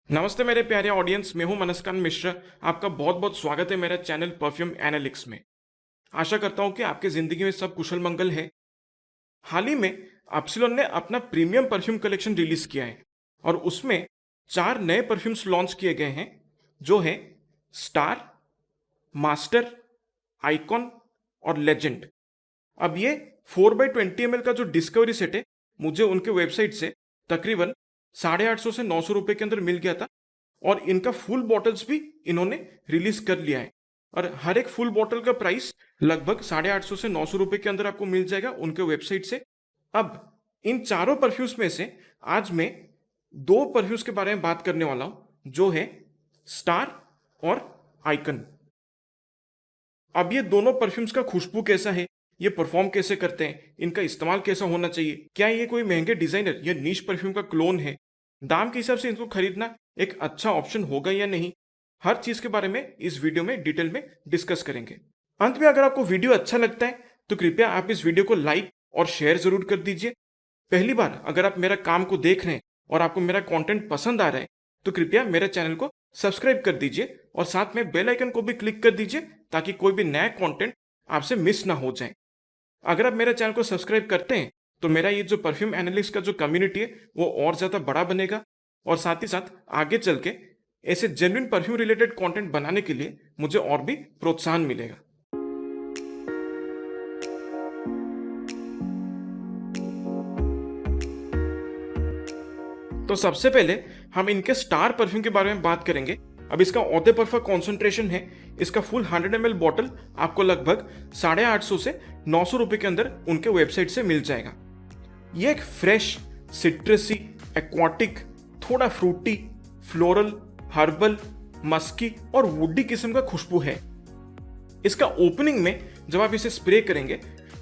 नमस्ते मेरे प्यारे ऑडियंस, मैं हूं मनस्कांत मिश्रा। आपका बहुत बहुत स्वागत है मेरा चैनल परफ्यूम एनालिटिक्स में। आशा करता हूं कि आपके ज़िंदगी में सब कुशल मंगल है। हाल ही में एप्सिलॉन ने अपना प्रीमियम परफ्यूम कलेक्शन रिलीज़ किया है और उसमें 4 नए परफ्यूम्स लॉन्च किए गए हैं, जो है स्टार, मास्टर, आइकॉन और लेजेंड। अब ये 4x20 ml का जो डिस्कवरी सेट है, मुझे उनके वेबसाइट से तकरीबन 850 से 900 रुपए के अंदर मिल गया था और इनका फुल बॉटल्स भी इन्होंने रिलीज कर लिया है और हर एक फुल बॉटल का प्राइस लगभग 850 से 900 रुपए के अंदर आपको मिल जाएगा उनके वेबसाइट से। अब इन चारों परफ्यूम्स में से आज मैं दो परफ्यूम्स के बारे में बात करने वाला हूं, जो है स्टार और आइकन। अब ये दोनों परफ्यूम्स का खुशबू कैसा है, ये परफॉर्म कैसे करते हैं, इनका इस्तेमाल कैसा होना चाहिए, क्या ये कोई महंगे डिजाइनर या नीश परफ्यूम का क्लोन है, दाम के हिसाब से इनको खरीदना एक अच्छा ऑप्शन होगा या नहीं, हर चीज के बारे में इस वीडियो में डिटेल में डिस्कस करेंगे। अंत में अगर आपको वीडियो अच्छा लगता है तो कृपया आप इस वीडियो को लाइक और शेयर जरूर कर दीजिए। पहली बार अगर आप मेरा काम को देख रहे हैं और आपको मेरा कंटेंट पसंद आ रहा है तो कृपया मेरे चैनल को सब्सक्राइब कर दीजिए और साथ में बेल आइकन को भी क्लिक कर दीजिए ताकि कोई भी नया कंटेंट आपसे मिस ना हो जाए। अगर आप मेरे चैनल को सब्सक्राइब करते हैं तो मेरा ये जो परफ्यूम एनालिस्ट का जो कम्युनिटी है वो और ज़्यादा बड़ा बनेगा और साथ ही साथ आगे चल के ऐसे जेन्युइन परफ्यूम रिलेटेड कंटेंट बनाने के लिए मुझे और भी प्रोत्साहन मिलेगा। तो सबसे पहले हम इनके स्टार परफ्यूम के बारे में बात करेंगे। अब इसका औदे परफा कॉन्सेंट्रेशन है, इसका फुल 100 ml बॉटल आपको लगभग 850 से 900 रुपए के अंदर उनके वेबसाइट से मिल जाएगा। ये एक फ्रेश, सिट्रसी, एक्वाटिक, थोड़ा फ्रूटी, फ्लोरल, हर्बल, मस्की और वुडी किस्म का खुशबू है। इसका ओपनिंग में जब आप इसे स्प्रे करेंगे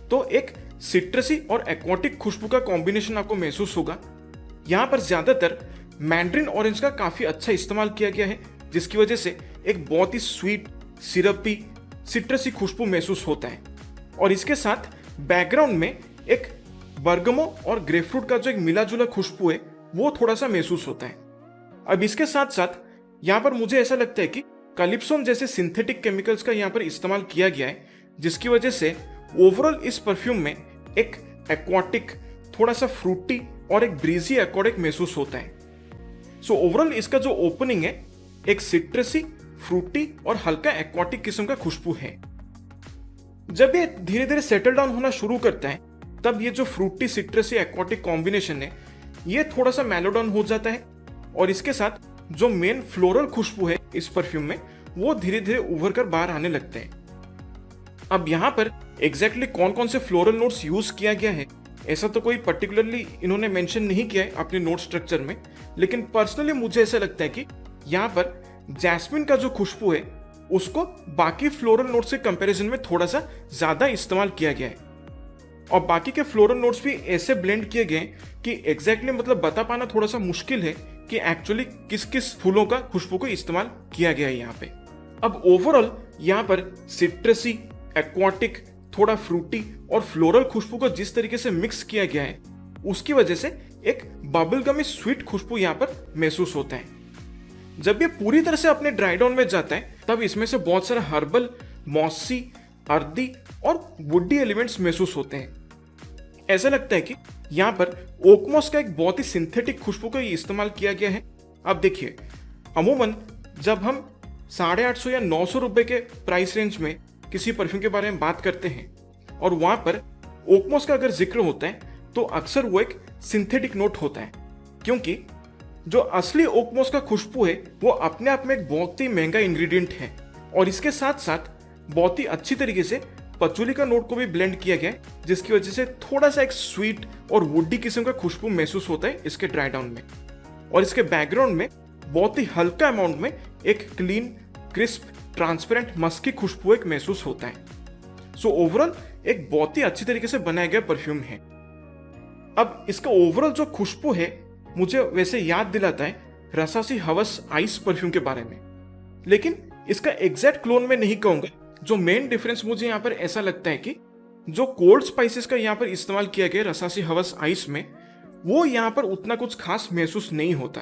तो एक सिट्रसी और एक्वाटिक खुशबू का कॉम्बिनेशन आपको महसूस होगा। यहाँ पर ज्यादातर मैंड्रिन ऑरेंज का काफी अच्छा इस्तेमाल किया गया है, जिसकी वजह से एक बहुत ही स्वीट, सिरपी, सिट्रसी खुशबू महसूस होता है और इसके साथ बैकग्राउंड में एक बर्गमो और ग्रेपफ्रूट का जो एक मिला जुला खुशबू है वो थोड़ा सा महसूस होता है। अब इसके साथ साथ यहाँ पर मुझे ऐसा लगता है कि कैलिप्सोन जैसे सिंथेटिक केमिकल्स का यहाँ पर इस्तेमाल किया गया है, जिसकी वजह से ओवरऑल इस परफ्यूम में एक एक्वाटिक, थोड़ा सा फ्रूटी और एक ब्रीजी एक्वाटिक महसूस होता है। सो ओवरऑल इसका जो ओपनिंग है एक सिट्रसी, फ्रूटी और हल्का एक्वाटिक किस्म का खुशबू है। जब ये धीरे धीरे सेटल डाउन होना शुरू करता है तब ये जो फ्रूटी, सिट्रसी, एक्वाटिक कॉम्बिनेशन है ये थोड़ा सा मेलो डाउन हो जाता है और इसके साथ जो मेन फ्लोरल खुशबू है इस परफ्यूम में वो धीरे धीरे उभर कर बाहर आने लगते हैं। अब यहाँ पर एग्जैक्टली कौन कौन से फ्लोरल नोट्स यूज किया गया है ऐसा तो कोई पर्टिकुलरली इन्होंने मेंशन नहीं किया है अपने नोट स्ट्रक्चर में, लेकिन पर्सनली मुझे ऐसा लगता है कि यहाँ पर जैस्मिन का जो खुशबू है उसको बाकी फ्लोरल नोट्स के कंपैरिजन में थोड़ा सा ज्यादा इस्तेमाल किया गया है और बाकी के फ्लोरल नोट्स भी ऐसे ब्लेंड किए गए कि एग्जैक्टली मतलब बता पाना थोड़ा सा मुश्किल है कि एक्चुअली किस किस फूलों का खुशबू को इस्तेमाल किया गया है यहाँ पे। अब ओवरऑल यहाँ पर सिट्रसी, एक्वाटिक, थोड़ा फ्रूटी और फ्लोरल खुशबू को जिस तरीके से मिक्स किया गया है उसकी वजह से एक बबलगमी स्वीट खुशबू यहाँ पर महसूस होता है। जब ये पूरी तरह से अपने ड्राई डाउन में जाता है तब इसमें से बहुत सारे हर्बल, मॉसी, अर्दी और वुडी एलिमेंट्स महसूस होते हैं। ऐसा लगता है कि यहाँ पर ओकमोस का एक बहुत ही सिंथेटिक खुशबू का इस्तेमाल किया गया है। अब देखिए, अमूमन जब हम 850 या 900 रुपए के प्राइस रेंज में किसी परफ्यूम के बारे में बात करते हैं और वहां पर ओकमोस का अगर जिक्र होता है तो अक्सर वो एक सिंथेटिक नोट होता है, क्योंकि जो असली ओकमोस का खुशबू है वो अपने आप में एक बहुत ही महंगा इंग्रेडिएंट है और इसके साथ साथ बहुत ही अच्छी तरीके से पचूली का नोट को भी ब्लेंड किया गया है, जिसकी वजह से थोड़ा सा एक स्वीट और वुडी किस्म का खुशबू महसूस होता है इसके ड्राई डाउन में और इसके बैकग्राउंड में बहुत ही हल्का अमाउंट में एक क्लीन, क्रिस्प, ट्रांसपेरेंट मस्की खुशबू एक महसूस होता है। सो ओवरऑल एक बहुत ही अच्छी तरीके से बनाया गया परफ्यूम है। अब इसका ओवरऑल जो खुशबू है मुझे वैसे याद दिलाता है रसासी हवस आइस परफ्यूम के बारे में, लेकिन इसका एग्जैक्ट क्लोन मैं नहीं कहूंगा। जो मेन डिफरेंस मुझे यहाँ पर ऐसा लगता है कि जो कोल्ड स्पाइसेस का यहाँ पर इस्तेमाल किया गया रसासी हवस आइस में वो यहाँ पर उतना कुछ खास महसूस नहीं होता।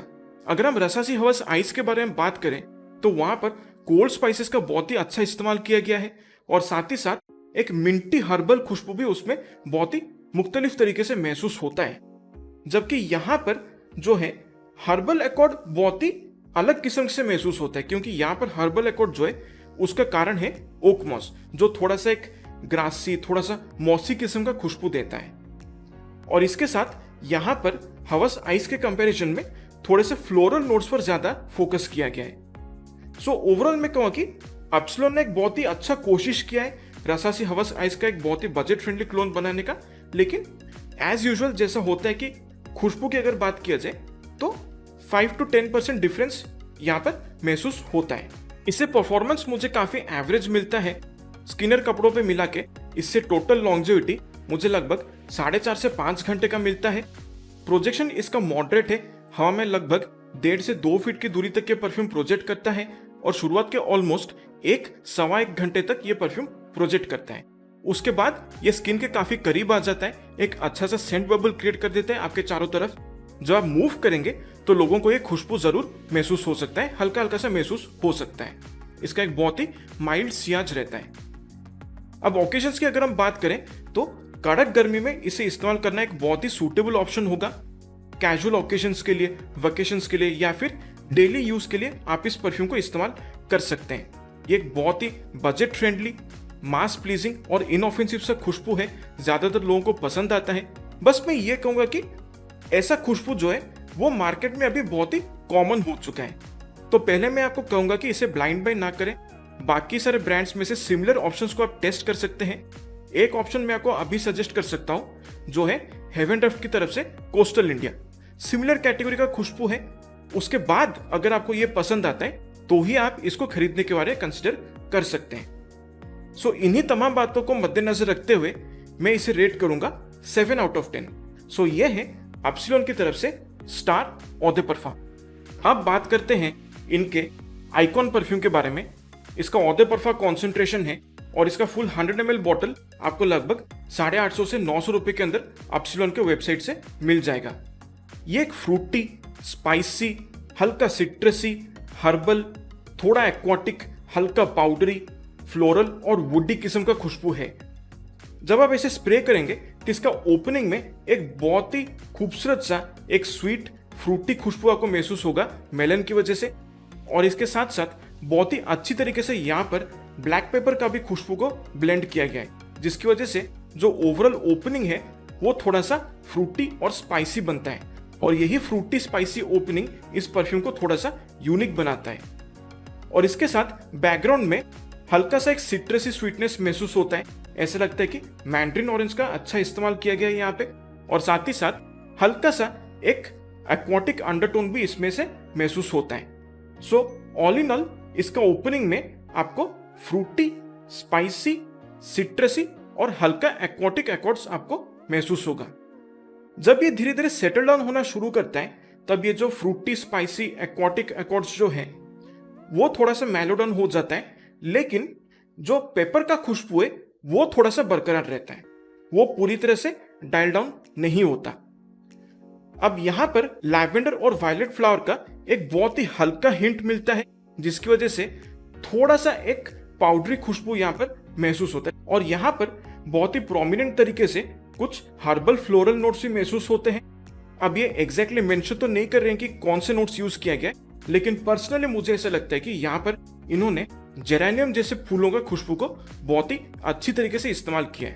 अगर हम रसासी हवस आइस के बारे में बात करें तो वहां पर कोल्ड स्पाइसेस का बहुत ही अच्छा इस्तेमाल किया गया है और साथ ही साथ एक मिंटी हर्बल खुशबू भी उसमें बहुत ही मुख्तलिफ तरीके से महसूस होता है। जबकि यहाँ पर जो है हर्बल एकॉर्ड बहुत ही अलग किस्म से महसूस होता है, क्योंकि यहाँ पर हर्बल एकॉर्ड जो है उसका कारण है ओक मॉस, जो थोड़ा सा एक ग्रासी, थोड़ा सा मॉसी किस्म का खुशबू देता है। और इसके साथ यहाँ पर हवस आइस के कंपैरिजन में थोड़े से फ्लोरल नोट्स पर ज्यादा फोकस किया गया है। सो ओवरऑल मैं कहूँ कि एप्सिलॉन ने एक बहुत ही अच्छा कोशिश किया है रसासी हवस आइस का एक बहुत ही बजट फ्रेंडली क्लोन बनाने का, लेकिन एज यूजुअल जैसा होता है कि खुशबू की अगर बात किया जाए तो 5 to 10% डिफरेंस यहाँ पर महसूस होता है। इससे परफॉर्मेंस मुझे काफी एवरेज मिलता है। स्किनर कपड़ों पे मिला के इससे टोटल लॉन्जेविटी मुझे लगभग 4.5 से 5 घंटे का मिलता है। प्रोजेक्शन इसका मॉडरेट है, हवा में लगभग 1.5 से 2 फीट की दूरी तक ये परफ्यूम प्रोजेक्ट करता है और शुरुआत के ऑलमोस्ट 1-1.25 घंटे तक ये परफ्यूम प्रोजेक्ट करता है। उसके बाद ये स्किन के काफी करीब आ जाता है, एक अच्छा सा सेंट बबल क्रिएट कर देता है आपके चारों तरफ। जब आप मूव करेंगे तो लोगों को ये खुशबू जरूर महसूस हो सकता है, हल्का हल्का सा महसूस हो सकता है। इसका एक बहुत ही माइल्ड सियाज रहता है। अब ओकेजन्स की अगर हम बात करें तो कड़क गर्मी में इसे इस्तेमाल करना एक बहुत ही सूटेबल ऑप्शन होगा। कैजुअल ओकेजन्स के लिए, वेकेशंस के लिए या फिर डेली यूज के लिए आप इस परफ्यूम को इस्तेमाल कर सकते हैं। ये एक बहुत ही बजट फ्रेंडली, मास प्लीजिंग और इनऑफेंसिव सा खुशबू है, ज्यादातर लोगों को पसंद आता है। बस मैं ये कहूंगा कि ऐसा खुशबू जो है वो मार्केट में अभी बहुत ही कॉमन हो चुका है। तो पहले मैं आपको कहूंगा कि इसे ब्लाइंड बाय ना करें, बाकी सारे ब्रांड्स में से सिमिलर ऑप्शंस को आप टेस्ट कर सकते हैं। एक ऑप्शन मैं आपको अभी सजेस्ट कर सकता हूं जो है हेवन ड्राफ्ट की तरफ से कोस्टल इंडिया। सिमिलर कैटेगरी का खुशबू है। उसके बाद अगर आपको ये पसंद आता है तो ही आप इसको खरीदने के बारे में कंसिडर कर सकते हैं। सो इन्हीं तमाम बातों को मद्देनजर रखते हुए मैं इसे रेट करूंगा 7 out of 10। सो ये है एप्सिलॉन की तरफ से स्टार ऑ दे परफा। अब बात करते हैं इनके आइकॉन परफ्यूम के बारे में। इसका ऑ दे परफा कॉन्सेंट्रेशन है और इसका फुल 100 ml बॉटल आपको लगभग 850 से 900 रुपए के अंदर एप्सिलॉन के वेबसाइट से मिल जाएगा। ये एक फ्रूटी, स्पाइसी, हल्का सिट्रसी, हर्बल, थोड़ा एक्वाटिक, हल्का पाउडरी, फ्लोरल और वुडी किस्म का खुशबू है। जब आप इसे स्प्रे करेंगे तो इसका ओपनिंग में एक बहुत ही खूबसूरत सा एक स्वीट फ्रूटी खुशबू आपको महसूस होगा मेलन की वजह से, और इसके साथ साथ बहुत ही अच्छी तरीके से यहाँ पर ब्लैक पेपर का भी खुशबू को ब्लेंड किया गया है, जिसकी वजह से जो ओवरऑल ओपनिंग है वो थोड़ा सा फ्रूटी और स्पाइसी बनता है। और यही फ्रूटी स्पाइसी ओपनिंग इस परफ्यूम को थोड़ा सा यूनिक बनाता है। और इसके साथ बैकग्राउंड में हल्का सा एक सिट्रसी स्वीटनेस महसूस होता है। ऐसा लगता है कि मैंड्रिन ऑरेंज का अच्छा इस्तेमाल किया गया है यहाँ पे, और साथ ही साथ हल्का सा एक एक्वाटिक अंडरटोन भी इसमें से महसूस होता है। सो ऑल इन ऑल इसका ओपनिंग में आपको फ्रूटी, स्पाइसी, सिट्रसी और हल्का एक्वाटिक एकॉर्ड्स आपको महसूस होगा। जब ये धीरे धीरे सेटल डाउन होना शुरू करता है तब ये जो फ्रूटी, स्पाइसी, एक्वाटिक एकॉर्ड्स जो है वो थोड़ा सा मेलोडन हो जाता है, लेकिन जो पेपर का खुशबू है वो थोड़ा सा बरकरार रहता है, वो पूरी तरह से डायल डाउन नहीं होता। अब यहां पर लैवेंडर और वायलेट फ्लावर का एक बहुत ही हल्का हिंट मिलता है, जिसकी वजह से थोड़ा सा एक पाउडरी खुशबू यहाँ पर महसूस होता है। और यहाँ पर बहुत ही प्रोमिनेंट तरीके से कुछ हर्बल फ्लोरल नोट्स भी महसूस होते हैं। अब ये एग्जैक्टली मेंशन तो नहीं कर रहे हैं कि कौन से नोट्स यूज किया गया, लेकिन पर्सनली मुझे ऐसा लगता है कि यहाँ पर इन्होंने जेरेनियम जैसे फूलों का खुशबू को बहुत ही अच्छी तरीके से इस्तेमाल किया है।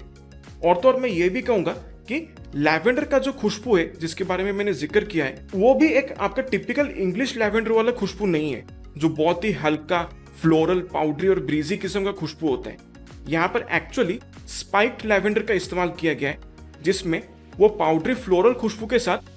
और तो और मैं ये भी कहूंगा कि लैवेंडर का जो खुशबू है जिसके बारे में मैंने जिक्र किया है वो भी एक आपका टिपिकल इंग्लिश लैवेंडर वाला खुशबू नहीं है, जो बहुत ही हल्का फ्लोरल, पाउडरी और ब्रीजी किस्म का खुशबू होता है। यहाँ पर एक्चुअली स्पाइक्ड लैवेंडर का इस्तेमाल किया गया है, जिसमें वो पाउडरी फ्लोरल खुशबू के साथ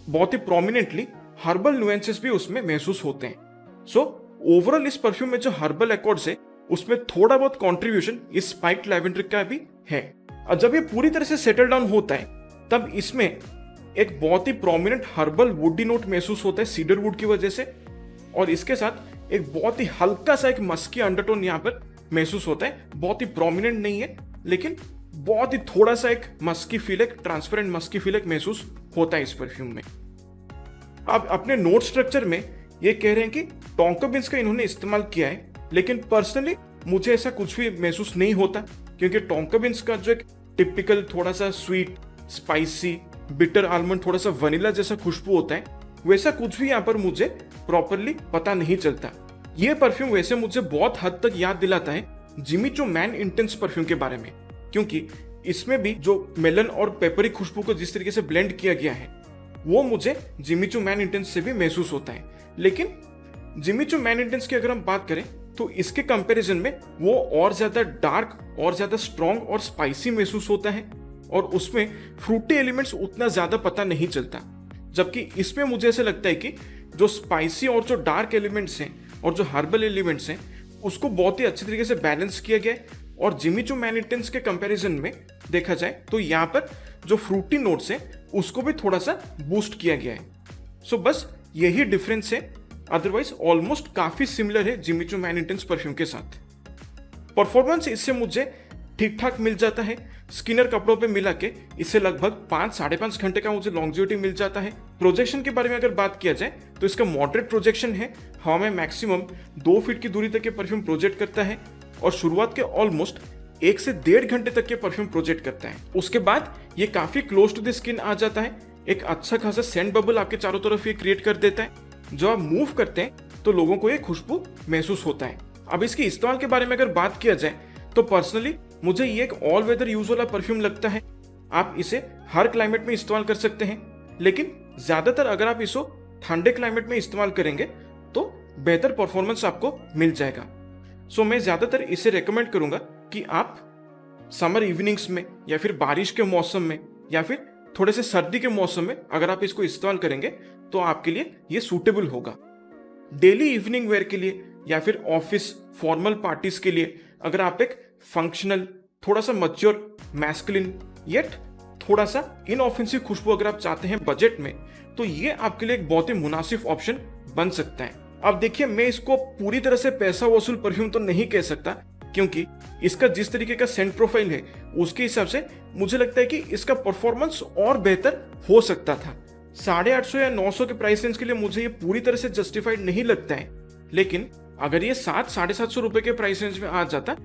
बहुत ही प्रोमिनेंटली हर्बल नुएंसेस भी उसमें महसूस होते हैं। सो ओवरऑल इस परफ्यूम में जो हर्बल एकॉर्ड्स है उसमें थोड़ा बहुत कंट्रीब्यूशन इस स्पाइक्ड लैवेंडर का भी है। और जब ये पूरी तरह से सेटल डाउन होता है तब इसमें एक बहुत ही प्रोमिनेंट हर्बल वुडी नोट महसूस होता है सीडर वुड की वजह से, और इसके साथ एक बहुत ही हल्का सा एक मस्की अंडरटोन यहाँ पर महसूस होता है। बहुत ही प्रोमिनेंट नहीं है, लेकिन बहुत ही थोड़ा सा एक मस्की फील, एक ट्रांसपेरेंट मस्की फील एक महसूस होता है इस परफ्यूम में। अब अपने नोट स्ट्रक्चर में ये कह रहे हैं कि टोंका बीन्स का इन्होंने इस्तेमाल किया है, लेकिन पर्सनली मुझे ऐसा कुछ भी महसूस नहीं होता, क्योंकि टोंका बीन्स का जो एक टिपिकल थोड़ा सा स्वीट, स्पाइसी, बिटर आलमंड, थोड़ा सा वनीला जैसा खुशबू होता है, वैसा कुछ भी यहाँ पर मुझे प्रॉपरली पता नहीं चलता। ये परफ्यूम वैसे मुझे बहुत हद तक याद दिलाता है Jimmy Choo man intense perfume के बारे में, क्योंकि इसमें भी जो मेलन और पेपरी खुशबू को जिस तरीके से ब्लेंड किया गया है वो मुझे जिमी चू मैन इंटेंस से भी महसूस होता है। लेकिन जिमी चू मैन इंटेंस की अगर हम बात करें तो इसके कंपैरिजन में वो और ज्यादा डार्क और ज्यादा स्ट्रॉन्ग और स्पाइसी महसूस होता है, और उसमें फ्रूटी एलिमेंट्स उतना ज्यादा पता नहीं चलता। जबकि इसमें मुझे ऐसा लगता है कि जो स्पाइसी और जो डार्क एलिमेंट्स हैं और जो हर्बल एलिमेंट्स हैं उसको बहुत ही अच्छे तरीके से बैलेंस किया गया है। और जिमी चू मैन इंटेंस के कंपैरिजन में देखा जाए तो यहाँ पर जो फ्रूटी नोट्स हैं उसको भी थोड़ा सा बूस्ट किया गया है। सो बस यही डिफरेंस है, अदरवाइज ऑलमोस्ट काफी सिमिलर है Jimmy Choo man intense perfume के साथ। परफॉर्मेंस इससे मुझे ठीक ठाक मिल जाता है। स्किनर कपड़ों पे मिला के इससे लगभग 5-5.5 घंटे का मुझे लॉन्जिविटी मिल जाता है। प्रोजेक्शन के बारे में अगर बात किया जाए तो इसका मॉडरेट प्रोजेक्शन है, हवा में मैक्सिमम 2 फीट की दूरी तक के परफ्यूम प्रोजेक्ट करता है, और शुरुआत के ऑलमोस्ट 1 से 1.5 घंटे तक के परफ्यूम प्रोजेक्ट करता है। उसके बाद ये काफी क्लोज टू द स्किन आ जाता है, एक अच्छा खासा सेंट बबल आपके चारों तरफ ये क्रिएट कर देता है। जब आप मूव करते हैं तो लोगों को ये खुशबू महसूस होता है। अब इसके इस्तेमाल के बारे में अगर बात किया जाए तो पर्सनली मुझे ये एक ऑल वेदर यूज वाला परफ्यूम लगता है। आप इसे हर क्लाइमेट में इस्तेमाल कर सकते हैं, लेकिन ज्यादातर अगर आप इसे ठंडे क्लाइमेट में इस्तेमाल करेंगे तो बेहतर परफॉर्मेंस आपको मिल जाएगा। सो मैं ज्यादातर इसे रेकमेंड करूंगा कि आप समर इवनिंग्स में या फिर बारिश के मौसम में या फिर थोड़े से सर्दी के मौसम में अगर आप इसको इस्तेमाल करेंगे तो आपके लिए ये सूटेबल होगा। डेली इवनिंग वेयर के लिए या फिर ऑफिस फॉर्मल पार्टीज के लिए अगर आप एक फंक्शनल, थोड़ा सा मैच्योर, मैस्कुलिन येट थोड़ा सा इनऑफेंसिव खुशबू अगर आप चाहते हैं बजट में, तो ये आपके लिए एक बहुत ही मुनासिब ऑप्शन बन सकता है। अब देखिए, मैं इसको पूरी तरह से पैसा वसूल परफ्यूम तो नहीं कह सकता, क्योंकि इसका जिस तरीके का सेंट प्रोफाइल है उसके हिसाब से मुझे लगता है कि इसका परफॉर्मेंस और बेहतर हो सकता था। 850 या 900 के प्राइस रेंज के लिए मुझे ये पूरी तरह से जस्टिफाइड नहीं लगता है, लेकिन अगर ये 700-750 रुपए के प्राइस रेंज में आ जाता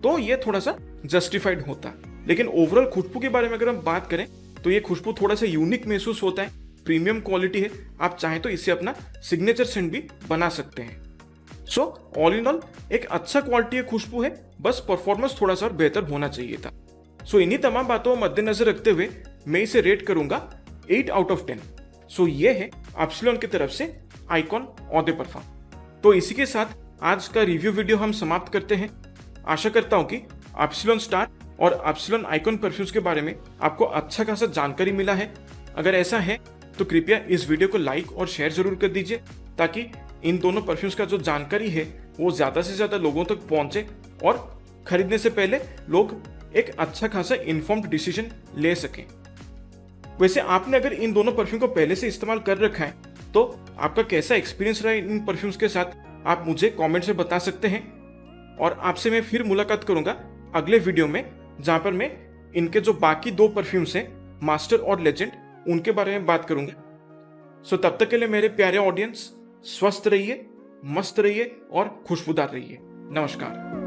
तो ये थोड़ा सा जस्टिफाइड होता। लेकिन ओवरऑल खुशबू के बारे में अगर हम बात करें तो ये खुशबू थोड़ा सा यूनिक महसूस होता है, प्रीमियम क्वालिटी है, आप चाहें तो इससे अपना सिग्नेचर सेंट भी बना सकते हैं। सो ऑल इन ऑल एक अच्छा क्वालिटी है खुशबू है, बस परफॉर्मेंस थोड़ा सा बेहतर होना चाहिए था। सो इन्हीं तमाम बातों को मद्देनजर रखते हुए मैं इसे रेट करूंगा 8 आउट ऑफ 10। सो ये है एप्सिलॉन की तरफ से आइकॉन ऑ दे परफ्यूम। तो इसी के साथ आज का रिव्यू वीडियो हम समाप्त करते हैं। आशा करता हूं कि एप्सिलॉन स्टार और एप्सिलॉन आइकॉन परफ्यूम्स के बारे में आपको अच्छा खासा जानकारी मिला है। अगर ऐसा है तो कृपया इस वीडियो को लाइक और शेयर जरूर कर दीजिए, ताकि इन दोनों परफ्यूम्स का जो जानकारी है वो ज्यादा से ज्यादा लोगों तक पहुंचे और खरीदने से पहले लोग एक अच्छा खासा इन्फॉर्म्ड डिसीजन ले सकें। वैसे आपने अगर इन दोनों परफ्यूम को पहले से इस्तेमाल कर रखा है तो आपका कैसा एक्सपीरियंस रहा इन परफ्यूम्स के साथ, आप मुझे कमेंट से बता सकते हैं। और आपसे मैं फिर मुलाकात करूंगा अगले वीडियो में, जहां पर मैं इनके जो बाकी 2 परफ्यूम्स हैं, मास्टर और लेजेंड, उनके बारे में बात करूंगा। सो तब तक के लिए मेरे प्यारे ऑडियंस, स्वस्थ रहिए, मस्त रहिए और खुशबूदार रहिए। नमस्कार।